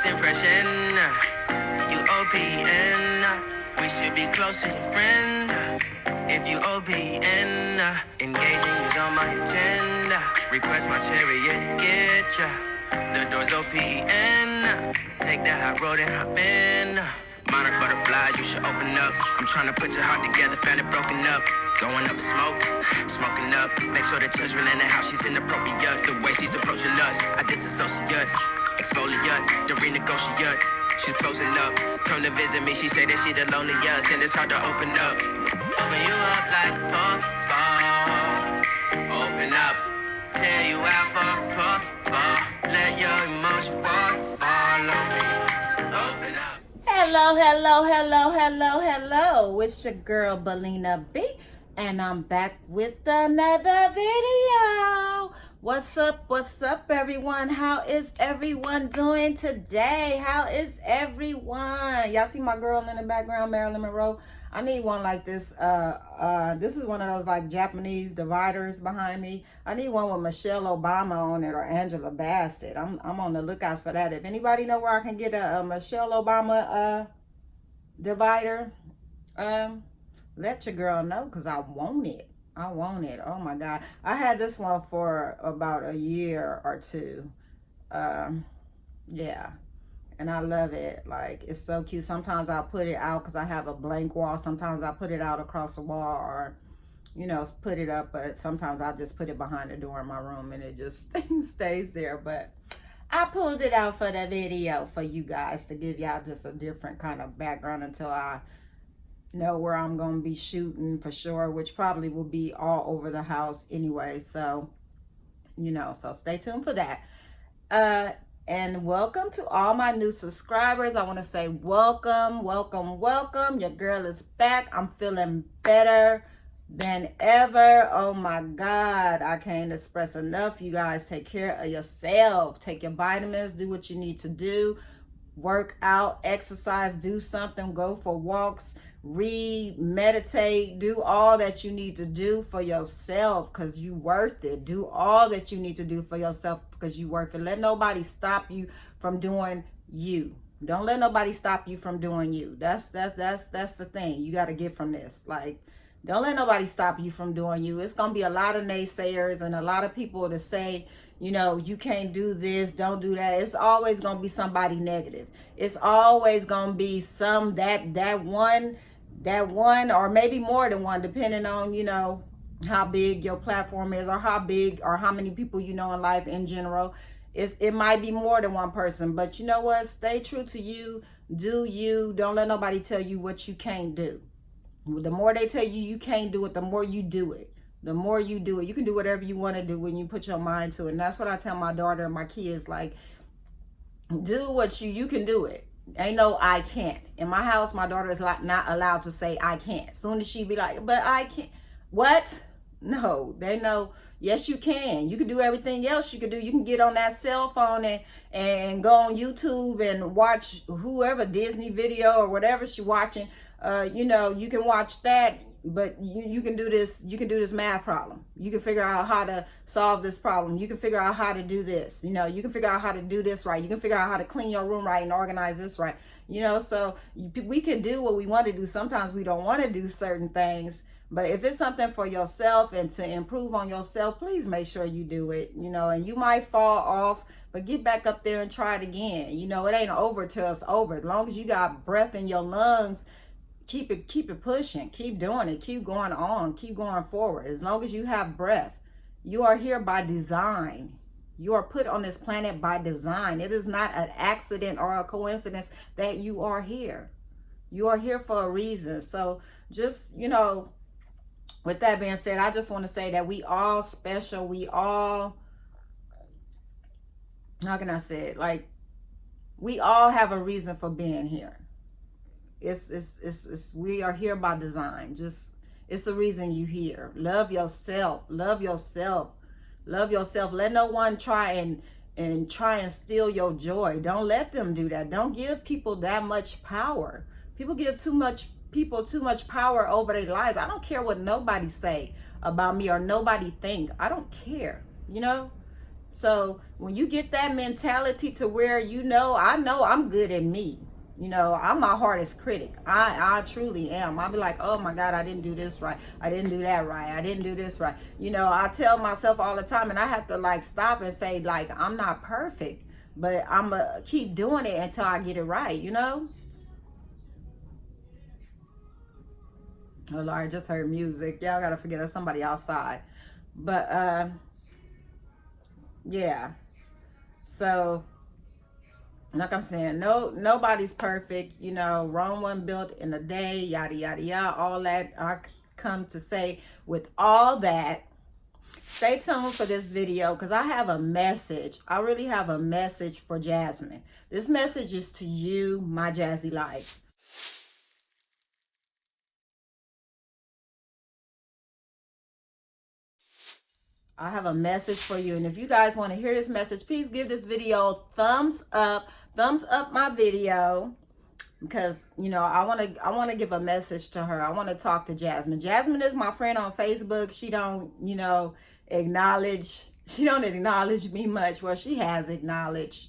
First impression, you OPN. We should be closer than friends. If you OPN, engaging is on my agenda. Request my chariot, get ya. The door's OPN. Take that hot road and hop in. Monarch butterflies, you should open up. I'm trying to put your heart together, found it broken up. Going up in smoke, smoking up. Make sure the children in the house, she's inappropriate. The way she's approaching us, I disassociate. Exfoliate, the renegotiate. She's closing up. Come to visit me, she say that she the loneliest, and it's hard to open up. Open you up like a pop. Open up, tear you out for a pop. Let your emotion waterfall on me. Open up. Hello, hello, hello, hello, hello. It's your girl, Belina B, and I'm back with another video. What's up, everyone? How is everyone doing today? How is everyone? Y'all see my girl in the background, Marilyn Monroe? I need one like this. This is one of those like Japanese dividers behind me. I need one with Michelle Obama on it or Angela Bassett. I'm on the lookout for that. If anybody know where I can get a Michelle Obama divider, let your girl know, because I want it. I want it. Oh my God. I had this one for about a year or two. Yeah. And I love it. Like, it's so cute. Sometimes I'll put it out because I have a blank wall. Sometimes I put it out across the wall, or, you know, put it up. But sometimes I just put it behind the door in my room and it just stays there. But I pulled it out for the video for you guys to give y'all just a different kind of background until I know where I'm going to be shooting for sure, which probably will be all over the house anyway. So, you know, so stay tuned for that. And welcome to all my new subscribers. I want to say welcome, welcome, welcome. Your girl is back. I'm feeling better than ever. Oh my God. I can't express enough. You guys take care of yourself. Take your vitamins. Do what you need to do. Work out, exercise, do something, go for walks, read, meditate, do all that you need to do for yourself, because you worth it. Do all that you need to do for yourself because you worth it. Let nobody stop you from doing you. Don't let nobody stop you from doing you. That's the thing you got to get from this. Like, don't let nobody stop you from doing you. It's going to be a lot of naysayers and a lot of people to say, you know, you can't do this, don't do that. It's always going to be somebody negative. It's always going to be some that one, or maybe more than one, depending on, you know, how big your platform is, or how big or how many people you know in life in general. It might be more than one person, but you know what? Stay true to you. Do you. Don't let nobody tell you what you can't do. The more they tell you you can't do it, the more you do it. The more you do it, you can do whatever you want to do when you put your mind to it. And that's what I tell my daughter and my kids, like, do what you can do it. Ain't no I can't. In my house, my daughter is like not allowed to say I can't. As soon as she be like, but I can't. What? No, they know, yes, you can. You can do everything else you can do. You can get on that cell phone and go on YouTube and watch whoever Disney video or whatever she's watching. You know, you can watch that. But you can do this. You can do this math problem. You can figure out how to solve this problem. You can figure out how to do this. You know, you can figure out how to do this right. You can figure out how to clean your room right and organize this right. You know, so we can do what we want to do. Sometimes we don't want to do certain things. But if it's something for yourself and to improve on yourself, please make sure you do it. You know, and you might fall off, but get back up there and try it again. You know, it ain't over till it's over. As long as you got breath in your lungs, keep it pushing, keep doing it, keep going on, keep going forward. As long as you have breath, you are here by design. You are put on this planet by design. It is not an accident or a coincidence that you are here. You are here for a reason. So just, you know, with that being said, I just want to say that we all special. We all, how can I say it? Like, we all have a reason for being here. It's we are here by design. Just, it's the reason you here. Love yourself. Love yourself. Love yourself. Let no one try and steal your joy. Don't let them do that. Don't give people that much power. People give too much power over their lives. I don't care what nobody say about me or nobody think. I don't care. You know, So when you get that mentality to where I know I'm good at me. I'm my hardest critic. I truly am. I'll be like, oh my God, I didn't do this right. I didn't do that right. I didn't do this right. I tell myself all the time, and I have to like stop and say, like, I'm not perfect, but I'm going to keep doing it until I get it right. Oh Lord, I just heard music. Y'all gotta forget there's somebody outside. But yeah. So like I'm saying, nobody's perfect. Rome wasn't built in a day, yada yada yada, all that. I come to say with all that, stay tuned for this video because I have a message. I really have a message for Jasmine. This message is to you, my Jazzy life. I have a message for you. And if you guys want to hear this message, please give this video thumbs up. Thumbs up my video. Because I want to give a message to her. I want to talk to Jasmine. Jasmine is my friend on Facebook. She don't acknowledge me much. Well, she has acknowledged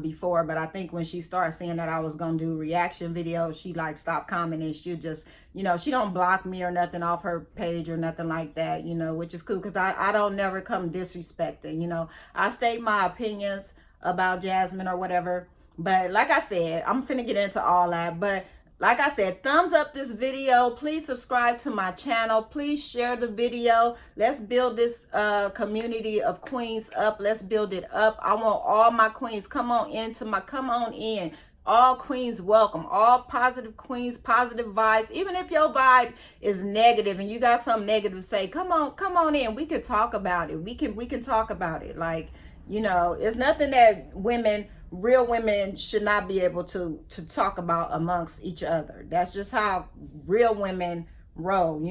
before, but I think when she started seeing that I was gonna do reaction videos, she like stopped commenting. She just she don't block me or nothing off her page or nothing like that, which is cool because I don't never come disrespecting. I state my opinions about Jasmine or whatever. But like I said, I'm finna get into all that. But like I said, thumbs up this video. Please subscribe to my channel. Please share the video. Let's build this community of queens up. Let's build it up. I want all my queens. Come on in. All queens welcome. All positive queens, positive vibes. Even if your vibe is negative and you got something negative to say, come on in. We can talk about it. We can talk about it. Like, it's nothing that real women should not be able to talk about amongst each other. That's just how real women roll.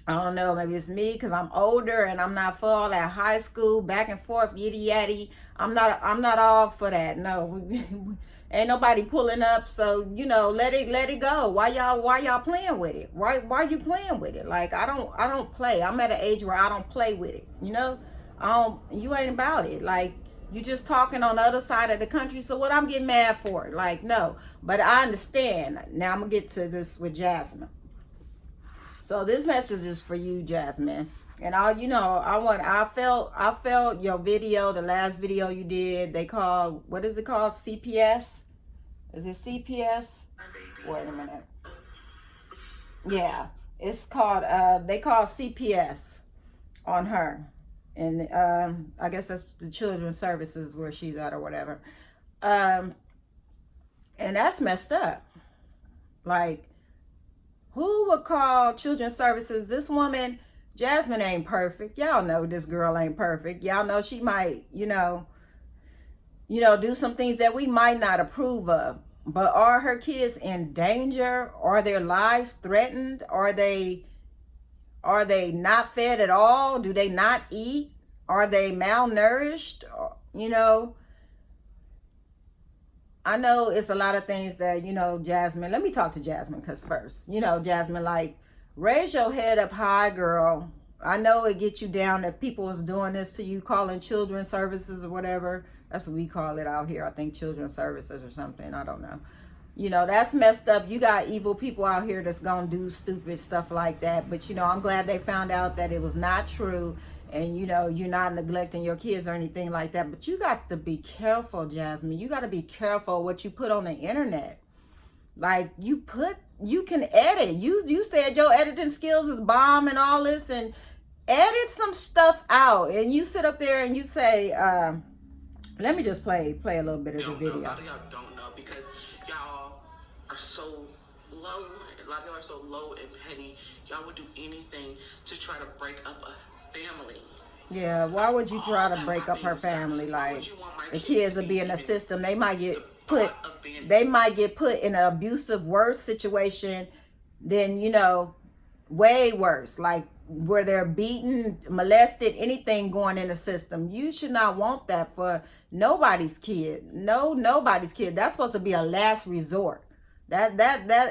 I don't know, maybe it's me because I'm older and I'm not for all that high school back and forth yitty yatty. I'm not all for that. No. Ain't nobody pulling up, so let it go. Why y'all playing with it? Why you playing with it? Like I don't play. I'm at an age where I don't play with it. You ain't about it. Like you just talking on the other side of the country. So what I'm getting mad for? Like no, but I understand. Now I'm gonna get to this with Jasmine. So this message is for you, Jasmine. And I felt your video, the last video you did. What is it called? CPS? Is it CPS? Wait a minute. Yeah, it's called. They call CPS on her, and I guess that's the children's services where she's at or whatever. And that's messed up. Like, who would call children's services? This woman, Jasmine, ain't perfect. Y'all know this girl ain't perfect. Y'all know she might, do some things that we might not approve of. But are her kids in danger? Are their lives threatened? Are they not fed at all? Do they not eat? Are they malnourished? I know it's a lot of things that, Jasmine, let me talk to Jasmine because first, Jasmine, like, raise your head up high, girl. I know it gets you down that people is doing this to you, calling children's services or whatever. That's what we call it out here. I think children's services or something. I don't know. That's messed up. You got evil people out here that's going to do stupid stuff like that. But, I'm glad they found out that it was not true. And, you're not neglecting your kids or anything like that. But you got to be careful, Jasmine. You got to be careful what you put on the internet. Like, you can edit. You said your editing skills is bomb and all this. And edit some stuff out. And you sit up there and you say, let me just play a little bit of the video. A lot of y'all don't know because y'all are so low. A lot of y'all are so low and petty. Y'all would do anything to try to break up a family. Yeah, why would you try to break up her family? Like, the kids will be in the system. They might get put in an abusive, worse situation than, way worse. Like, where they're beaten, molested, anything going in the system. You should not want that for nobody's kid. Nobody's kid. That's supposed to be a last resort. That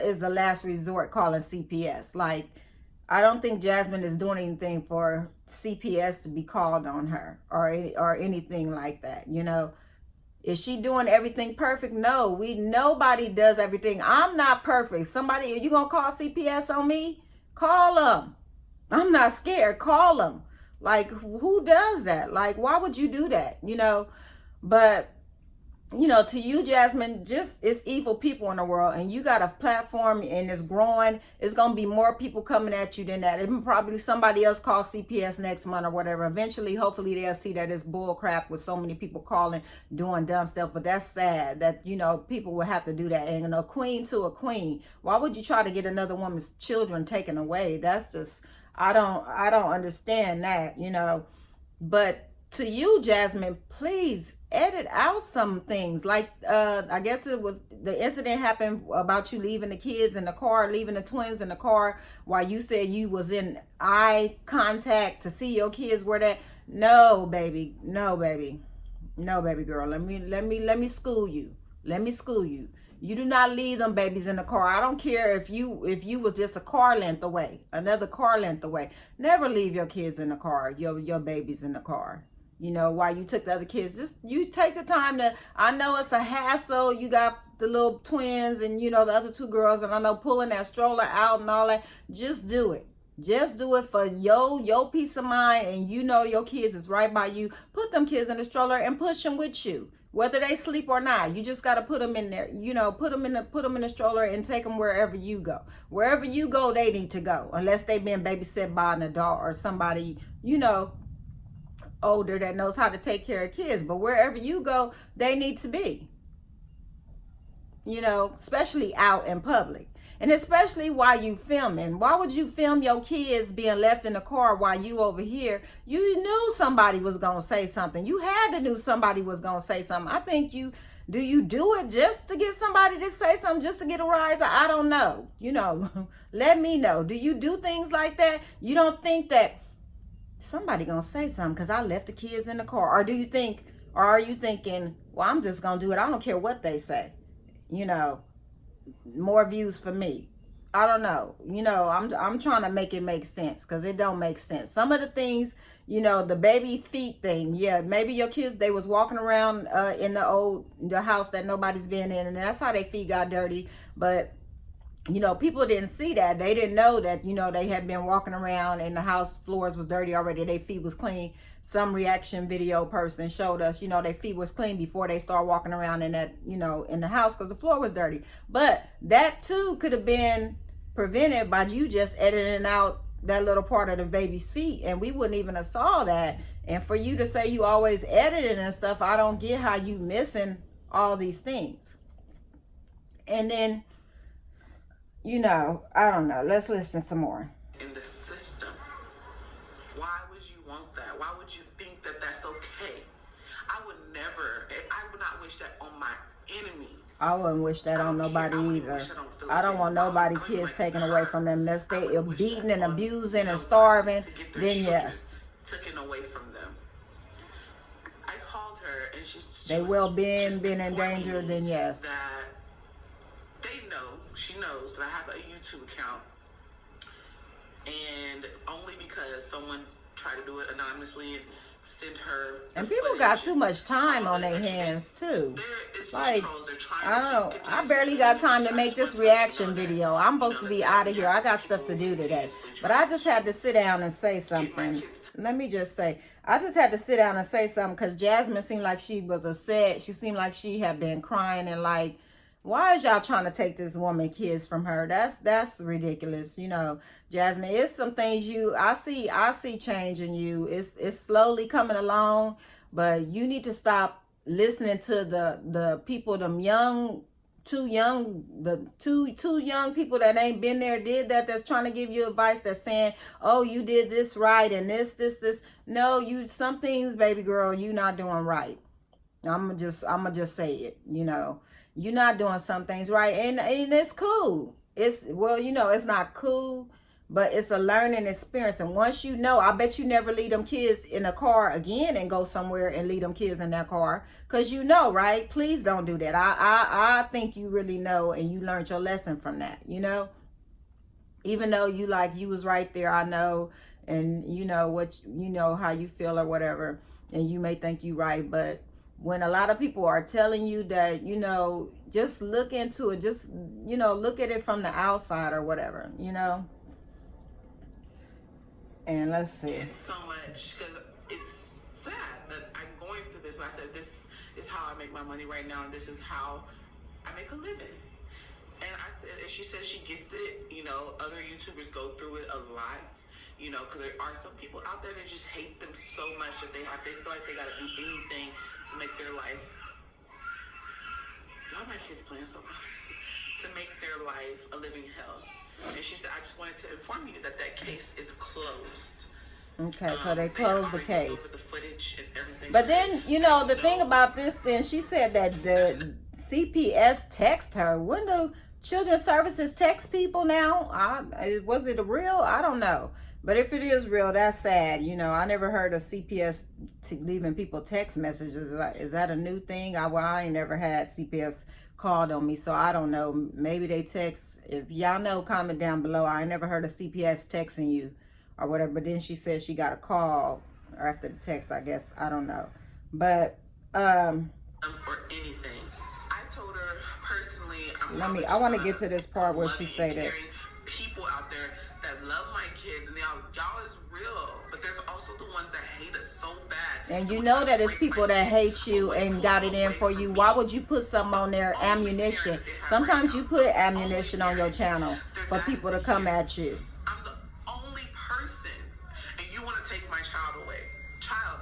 is the last resort, calling CPS. Like, I don't think Jasmine is doing anything for CPS to be called on her or anything like that. You know, is she doing everything perfect? No, nobody does everything. I'm not perfect. Somebody, are you gonna call CPS on me? Call them. I'm not scared. Call them. Like, who does that? Like, why would you do that? You know, but you know, to you, Jasmine, just it's evil people in the world, and you got a platform and it's growing. It's gonna be more people coming at you than that. Even probably somebody else call CPS next month or whatever. Eventually, hopefully, they'll see that it's bull crap with so many people calling, doing dumb stuff. But that's sad that, you know, people will have to do that. And a queen to a queen. Why would you try to get another woman's children taken away? That's just I don't understand that, you know. But to you, Jasmine, please edit out some things. Like I guess it was the incident happened about you leaving the kids in the car, leaving the twins in the car while you said you was in eye contact to see your kids were that. No, baby. No, baby. No, baby girl. Let me school you. Let me school you. You do not leave them babies in the car. I don't care if you was just a car length away, another car length away. Never leave your kids in the car, your babies in the car. You know, while you took the other kids, just you take the time to, I know it's a hassle. You got the little twins and, you know, the other two girls, and I know pulling that stroller out and all that. Just do it. Just do it for your peace of mind, and you know your kids is right by you. Put them kids in the stroller and push them with you, whether they sleep or not. You just got to put them in there. You know, put them in the stroller and take them wherever you go. Wherever you go, they need to go, unless they've been babysat by an adult or somebody, you know, older that knows how to take care of kids. But wherever you go, they need to be. You know, especially out in public. And especially while you filming. Why would you film your kids being left in the car while you over here? You knew somebody was going to say something. You had to knew somebody was going to say something. I think do you do it just to get somebody to say something, just to get a rise? I don't know. You know, let me know. Do you do things like that? You don't think that somebody going to say something because I left the kids in the car? Or are you thinking, well, I'm just going to do it. I don't care what they say. You know, more views for me. I don't know. You know, I'm trying to make it make sense, because it don't make sense. Some of the things, you know, the baby feet thing. Yeah, maybe your kids, they was walking around in the house that nobody's been in, and that's how their feet got dirty. But you know, people didn't see that. They didn't know that, you know, they had been walking around and the house floors was dirty already. Their feet was clean. Some reaction video person showed us, you know, their feet was clean before they start walking around in that, you know, in the house, because the floor was dirty. But that too could have been prevented by you just editing out that little part of the baby's feet, and we wouldn't even have saw that. And for you to say you always edited and stuff, I don't get how you missing all these things. And then, you know, I don't know. Let's listen some more. In the system, why would you want that? Why would you think that that's okay? I would not wish that on my enemy. I wouldn't wish that on nobody either. I don't want nobody kids taken away from them. Unless they are beating and abusing and starving, then yes. Taken away from them. I called her and they will been in danger, then yes. That she knows that I have a YouTube account, and only because someone tried to do it anonymously and sent her. And people got too much time on their hands too. Like, I barely got time to make this reaction video. I'm supposed to be out of here. I got stuff to do today. But I just had to sit down and say something. Let me just say, I just had to sit down and say something, because Jasmine seemed like she was upset. She seemed like she had been crying and like, why is y'all trying to take this woman kids from her? That's ridiculous. You know, Jasmine, it's some things I see change in you. It's slowly coming along, but you need to stop listening to the people, two young people that ain't been there, did that's trying to give you advice, that's saying, oh, you did this right and this. No, some things, baby girl, you not doing right. I'm gonna just say it, you know. You're not doing some things right, and it's cool. It's not cool, but it's a learning experience. And once you know, I bet you never leave them kids in a car again and go somewhere and leave them kids in that car, because you know, right? Please don't do that. I think you really know, and you learned your lesson from that, you know. Even though you was right there, I know, and you know what, you know how you feel or whatever, and you may think you right, but when a lot of people are telling you that, you know, just look into it, just, you know, look at it from the outside or whatever, you know. And let's see. It's so much, because it's sad that I'm going through this. But I said, this is how I make my money right now, and this is how I make a living. And I said, and she says she gets it. You know, other YouTubers go through it a lot. You know, because there are some people out there that just hate them so much that they feel like they got to do anything to make their life. Y'all, my kids playing so much. To make their life a living hell. And she said, I just wanted to inform you that case is closed. Okay, so they closed the case. The footage and everything. But then, you know, the thing about this, then she said that the CPS text her. When do children's services text people now? Was it real? I don't know. But if it is real, that's sad. You know, I never heard of CPS leaving people text messages. Is that a new thing? I ain't never had CPS called on me, so I don't know. Maybe they text. If y'all know, comment down below. I ain't never heard of CPS texting you or whatever. But then she said she got a call after the text, I guess. I don't know. But or anything. I told her personally, I want to get to this part where she say that people out there that love my kids, and y'all is real, but there's also the ones that hate us so bad. And you know that it's people that hate you and got it in for you. Why would you put something on there, ammunition? Sometimes you put ammunition on your channel for people to come at you. I'm the only person, and you want to take my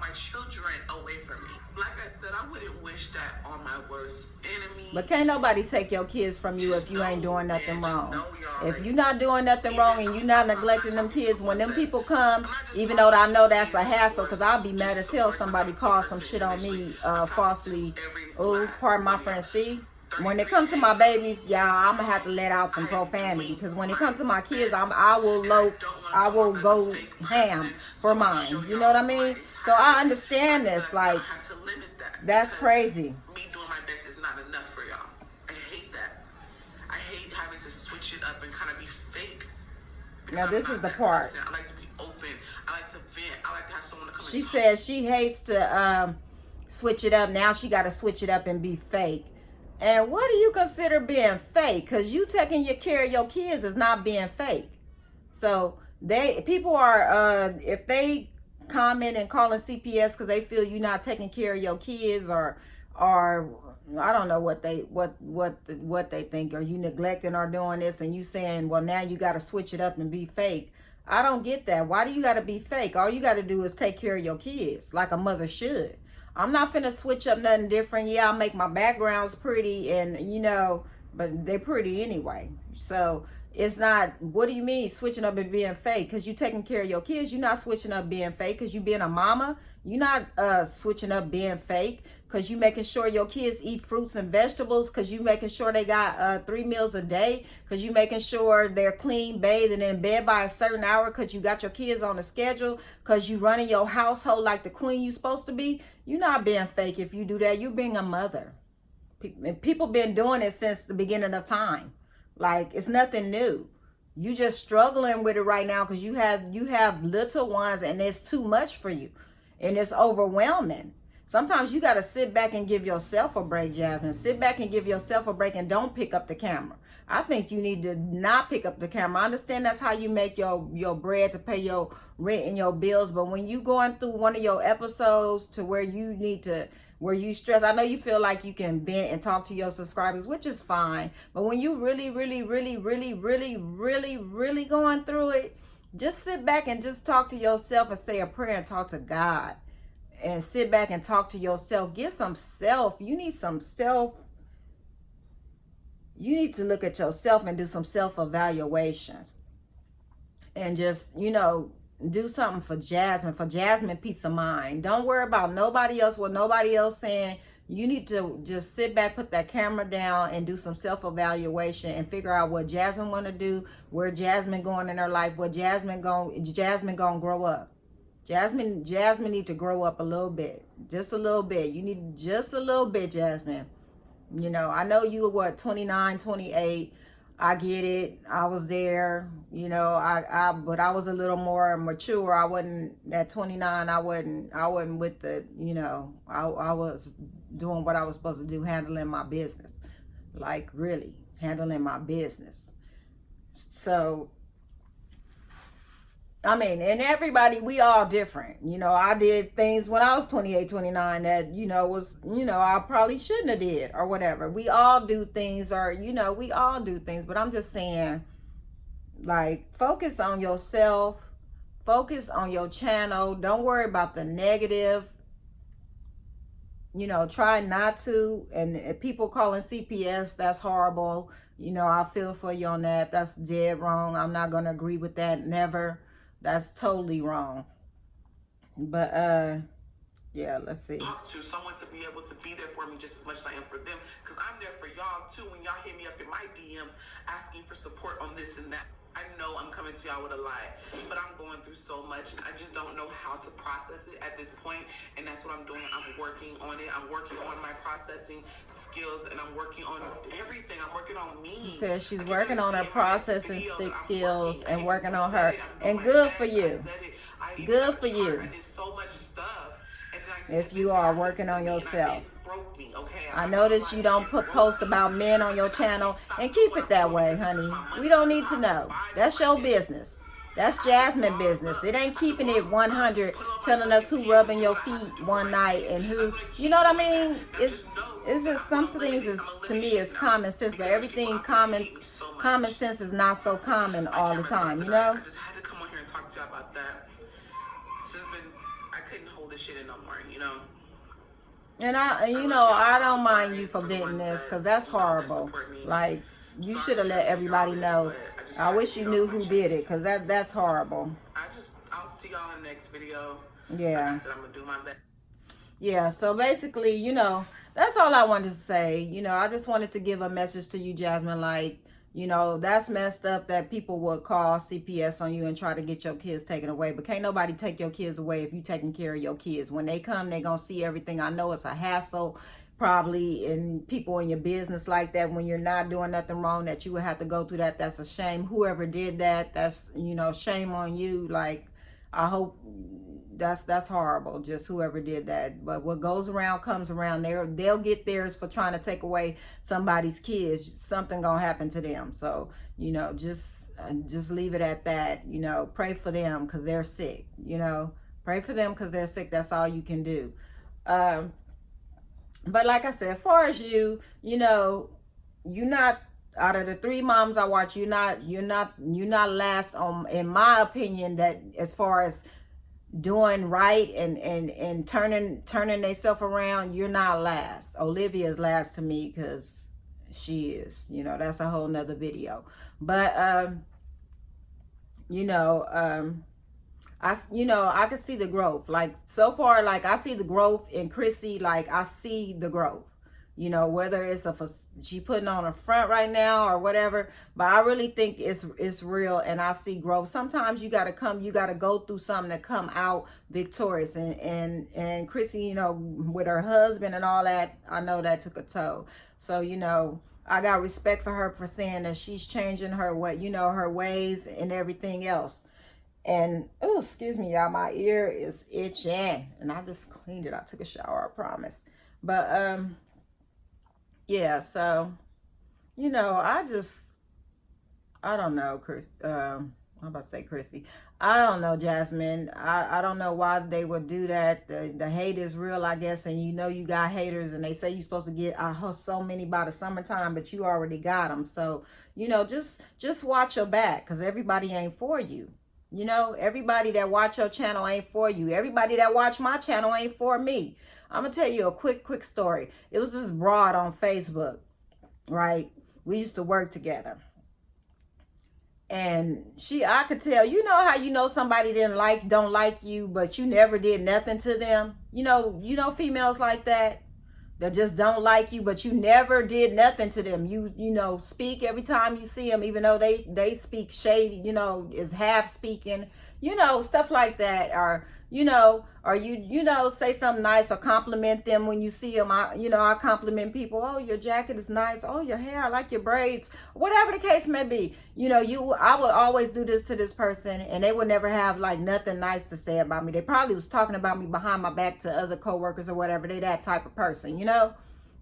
my children away from me. Like I said, I wouldn't wish that on my worst enemy. But can't nobody take your kids from you if you ain't doing nothing wrong. If you're not doing nothing wrong and you're not neglecting them kids, when them people come, even though I know that's a hassle, because I'll be mad as hell somebody calls some shit on me falsely. Oh, pardon my friend, see? When they come to my babies, y'all, I'm gonna have to let out some profanity, because when it comes to my kids, I will go ham for mine. You know what I mean? So I understand this. Like, that's crazy. Me doing my best is not enough for y'all. I hate that. I hate having to switch it up and kind of be fake. Now this is the part. I like to be open. I like to vent. I like to have someone to come. She says she hates to switch it up. Now she got to switch it up and be fake. And what do you consider being fake? Because you taking care of your kids is not being fake. So people are if they comment and calling CPS because they feel you're not taking care of your kids, or I don't know what they think, or you neglecting or doing this, and you saying, well, now you got to switch it up and be fake. I don't get that. Why do you got to be fake? All you got to do is take care of your kids like a mother should. I'm not finna switch up nothing different. Yeah, I'll make my backgrounds pretty, and you know, but they're pretty anyway. So it's not, what do you mean switching up and being fake? Because you taking care of your kids. You're not switching up being fake because you being a mama. You're not switching up being fake because you making sure your kids eat fruits and vegetables, because you making sure they got 3 meals a day, because you making sure they're clean, bathed, and in bed by a certain hour, because you got your kids on a schedule, because you running your household like the queen you supposed to be. You're not being fake if you do that. You're being a mother. People been doing it since the beginning of time. Like, it's nothing new. You just struggling with it right now because you have little ones and it's too much for you. And it's overwhelming. Sometimes you got to sit back and give yourself a break, Jasmine. Sit back and give yourself a break and don't pick up the camera. I think you need to not pick up the camera. I understand that's how you make your bread to pay your rent and your bills. But when you going through one of your episodes to where you stress, I know you feel like you can vent and talk to your subscribers, which is fine. But when you really going through it, just sit back and just talk to yourself and say a prayer and talk to God. And sit back and talk to yourself. Get some self. You need some self. You need to look at yourself and do some self-evaluations. And just, you know, do something for Jasmine peace of mind. Don't worry about nobody else, what nobody else saying. You need to just sit back, put that camera down, and do some self-evaluation and figure out what Jasmine want to do, where Jasmine going in her life, what Jasmine gonna grow up. Jasmine need to grow up a little bit. Just a little bit. You need just a little bit, Jasmine. You know, I know you were 29, 28. I get it. I was there, but I was a little more mature. I wasn't at 29. I wasn't with the, I was doing what I was supposed to do, handling my business, like really handling my business. So, I mean, and everybody, we all different. I did things when I was 28, 29 that, was, I probably shouldn't have did or whatever. We all do things we all do things. But I'm just saying, like, focus on yourself. Focus on your channel. Don't worry about the negative. Try not to. And people calling CPS, that's horrible. I feel for you on that. That's dead wrong. I'm not going to agree with that. Never. That's totally wrong. But yeah, let's see. Talk to someone to be able to be there for me just as much as I am for them, because I'm there for y'all too. When y'all hit me up in my DMs asking for support on this and that, I know I'm coming to y'all with a lie, but I'm going through so much. I just don't know how to process it at this point, and that's what I'm doing. I'm working on it. I'm working on my processing skills, and I'm working on everything. I'm working on me. She says she's working on her processing skills and working on her, and good for you. Good for you. I did so much stuff. If you are working on yourself. I notice you don't post about men on your channel, and keep it that way, honey. We don't need to know. That's your business. That's Jasmine business. It ain't keeping it 100, telling us who rubbing your feet one night and who, you know what I mean? It's just some things to me is common sense, but everything common sense is not so common all the time, you know? I just had to come on here and talk to you about that. I couldn't hold this shit in no more, And I don't mind you for venting this, because that's horrible. Like, you should have let everybody know. I wish you knew who did it, because that's horrible. I'll see y'all in the next video. Yeah. Like I said, I'm gonna do my best. Yeah, so basically, that's all I wanted to say. I just wanted to give a message to you, Jasmine, like, that's messed up that people would call CPS on you and try to get your kids taken away. But can't nobody take your kids away if you taking care of your kids. When they come, they going to see everything. I know it's a hassle probably, and people in your business like that, when you're not doing nothing wrong, that you would have to go through that. That's a shame. Whoever did that, that's, shame on you. Like, I hope that's horrible, just whoever did that. But what goes around comes around. They'll get theirs for trying to take away somebody's kids. Something gonna happen to them. So just leave it at that. Pray for them because they're sick. Pray for them because they're sick. That's all you can do. But like I said, as far as you're not, out of the 3 moms I watch, you're not last on, in my opinion, that as far as doing right and turning themselves around, you're not last. Olivia's last to me, because she is, that's a whole nother video. But I can see the growth. Like, so far, like, I see the growth in Chrissy. Like, I see the growth, whether it's she putting on a front right now or whatever, but I really think it's real, and I see growth. Sometimes you got to go through something to come out victorious, and Chrissy, with her husband and all that, I know that took a toll. So, I got respect for her for saying that she's changing her her ways and everything else. And, oh, excuse me, y'all, my ear is itching, and I just cleaned it. I took a shower, I promise. But, yeah, so, I don't know, I'm about to say Chrissy. I don't know, Jasmine. I don't know why they would do that. The hate is real, I guess, and you got haters, and they say you're supposed to get so many by the summertime, but you already got them. So, just watch your back, because everybody ain't for you. Everybody that watch your channel ain't for you. Everybody that watch my channel ain't for me. I'm going to tell you a quick story. It was this broad on Facebook, right? We used to work together. And I could tell, how somebody don't like you, but you never did nothing to them. Females like that just don't like you, but you never did nothing to them. You speak every time you see them, even though they speak shady, is half speaking, stuff like that. Or, or you say something nice or compliment them when you see them. I compliment people. Oh, your jacket is nice. Oh, your hair, I like your braids. Whatever the case may be. I would always do this to this person, and they would never have like nothing nice to say about me. They probably was talking about me behind my back to other coworkers or whatever. They that type of person,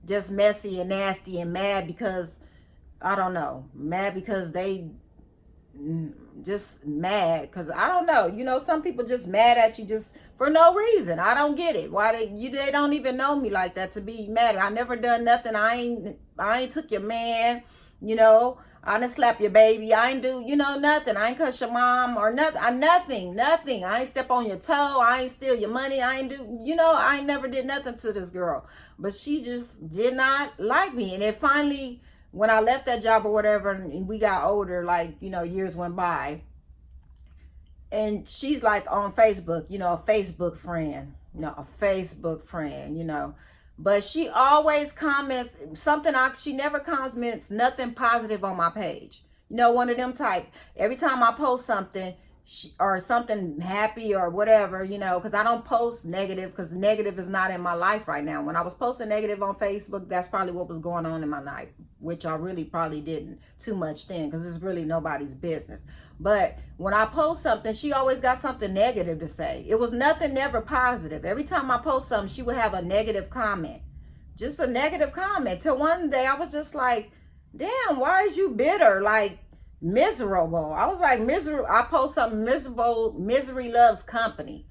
just messy and nasty and mad because, I don't know, mad because they just mad because I don't know, some people just mad at you just for no reason. I don't get it. Why they don't even know me like that to be mad. I never done nothing. I ain't took your man, I didn't slap your baby. I ain't do, nothing. I ain't cuss your mom or nothing. Nothing. I ain't step on your toe. I ain't steal your money. I ain't do, I ain't never did nothing to this girl. But she just did not like me. And it finally, when I left that job or whatever, and we got older, like, years went by, and she's like on Facebook, a Facebook friend, but she always comments something. She never comments nothing positive on my page. One of them type, every time I post something, or something happy or whatever, because I don't post negative, because negative is not in my life right now. When I was posting negative on Facebook, that's probably what was going on in my life, which I really probably didn't too much then, because it's really nobody's business. But when I post something, she always got something negative to say. It was nothing never positive. Every time I post something, she would have a negative comment, just a negative comment. Till one day I was just like, damn, why is you bitter? Like, miserable. I was like, I post something miserable, misery loves company,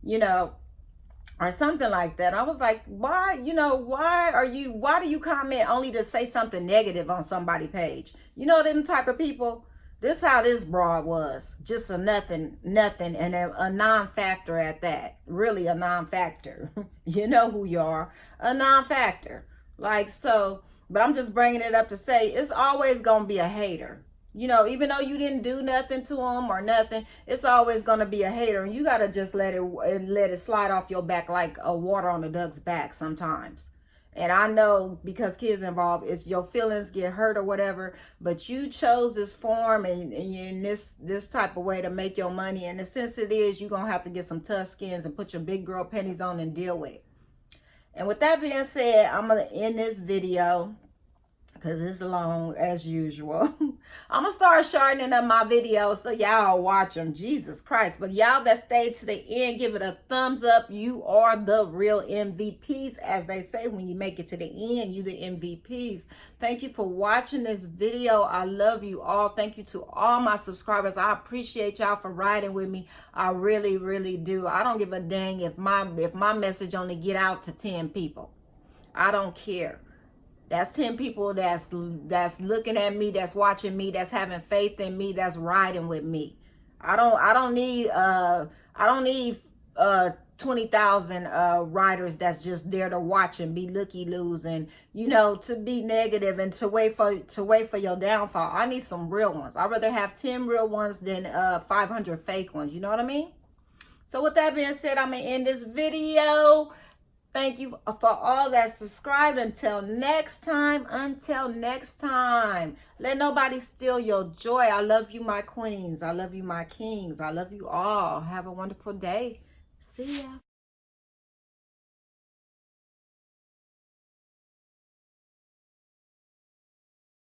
or something like that. I was like, why do you comment only to say something negative on somebody's page? Them type of people. This how this broad was. Just a nothing, and a non-factor at that. Really a non-factor. You know who you are. A non-factor. Like, so, but I'm just bringing it up to say, it's always going to be a hater. Even though you didn't do nothing to them or nothing, it's always going to be a hater. And you got to just let it slide off your back like a water on a duck's back sometimes. And I know, because kids involved, it's your feelings get hurt or whatever, but you chose this form and in this type of way to make your money. And the sense it is, you're going to have to get some tough skins and put your big girl panties on and deal with it. And with that being said, I'm going to end this video, because it's long as usual. I'm going to start shortening up my videos so y'all watch them. Jesus Christ. But y'all that stayed to the end, give it a thumbs up. You are the real MVPs. As they say, when you make it to the end, you the MVPs. Thank you for watching this video. I love you all. Thank you to all my subscribers. I appreciate y'all for riding with me. I really, really do. I don't give a dang if my message only get out to 10 people. I don't care. That's 10 people that's looking at me, that's watching me, that's having faith in me, that's riding with me. I don't need 20,000 riders that's just there to watch and be looky-loos and to be negative and to wait for your downfall. I need some real ones. I'd rather have 10 real ones than 500 fake ones. You know what I mean? So with that being said, I'm gonna end this video. Thank you for all that subscribed. Until next time, let nobody steal your joy. I love you, my queens. I love you, my kings. I love you all. Have a wonderful day. See ya.